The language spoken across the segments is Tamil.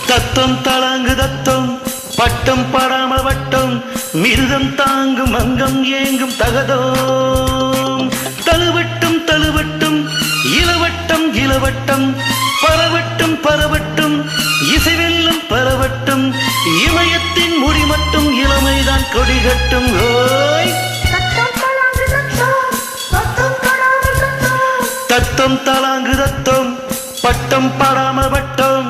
தத்தம் தளாங்கு தத்தம் பட்டம் படாம வட்டம் மிருதம் தாங்கும் அங்கம் ஏங்கும் தகதோம் தழுவட்டும் தழுவட்டும் இளவட்டம் இளவட்டம் பரவட்டும் பரவட்டும் இசைவெல்லும் பரவட்டும் இமயத்தின் முடி மட்டும் இளமைதான் கொடிகட்டும் ஓய் தத்தம் தளாங்கு தத்தம் பட்டம் படாம வட்டம்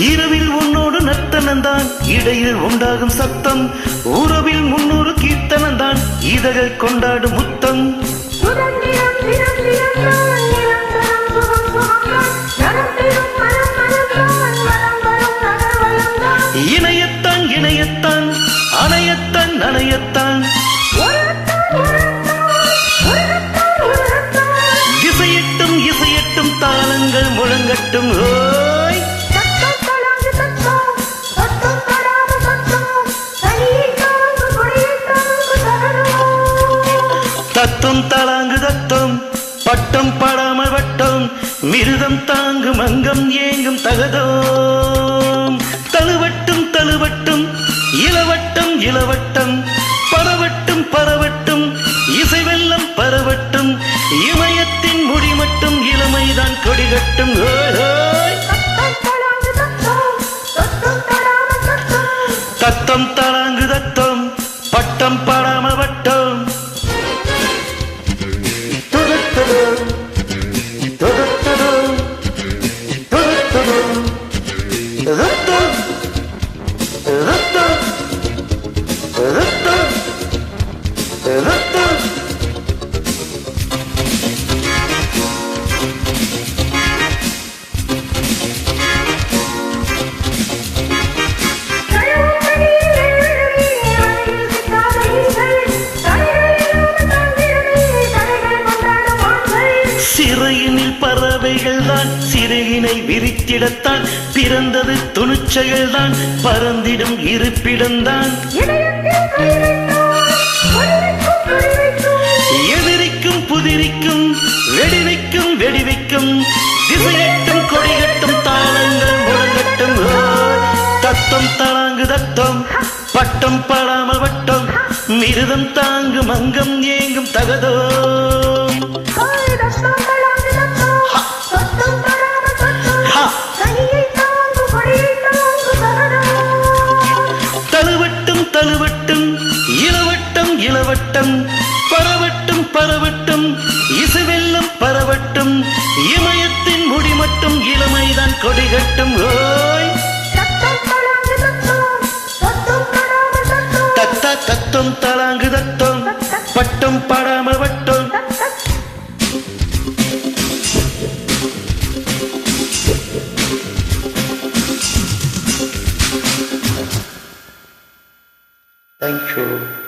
இரவில் உன்னோடு நர்த்தனந்தான் இடையில் உண்டாகும் சத்தம் உறவில் 300 கீர்த்தனந்தான் இதழ் கொண்டாடும் முத்தம் இணையத்தான் இணையத்தான் அணையத்தான் அணையத்தான் இசையட்டும் இசையட்டும் தாளங்கள் முழங்கட்டும் ஓய் தத்தம் தளாங்கு தத்தம் பட்டம் படாமல் வட்டம் மிருதம் தாங்கும் அங்கம் ஏங்கும் தகதோம் தழுவட்டும் தழுவட்டும் இளவட்டம் இளவட்டம் பரவட்டும் பரவட்டும் இசைவெல்லம் பரவட்டும் இமயத்தின் முடி மட்டும் இளமைதான் கொடிகட்டும் தத்தம் தளாங்கு தத்தம் பட்டம் படாம வட்டம் சிறையினில் பறவைகள் தான் சிறையினை விரித்திடத்தான் பிறந்தது துணிச்சைகள் தான் பறந்திடும் இருப்பிடம்தான் எதிரிக்கும் புதிரிக்கும் வெடிவைக்கும் வெடிவைக்கும் திசையட்டும் கொடிகட்டும் தாளங்கள் முழங்கட்டும் தத்தம் தளாங்கு தத்தம் பட்டம் படாமல் வட்டம் மிருதம் தாங்கும் அங்கம் ஏங்கும் தகதோம் தழுவட்டும் தழுவட்டும் இளவட்டம் இளவட்டம் பரவட்டும் பரவட்டும் இசைவெல்லம் பரவட்டும் இமயத்தின் முடி மட்டும் இளமைதான் கொடிகட்டும் ஓய் தத்த தத்தம் தளாங்கு தத்தம் பட்டம் படாமல் வட்டம் Thank you.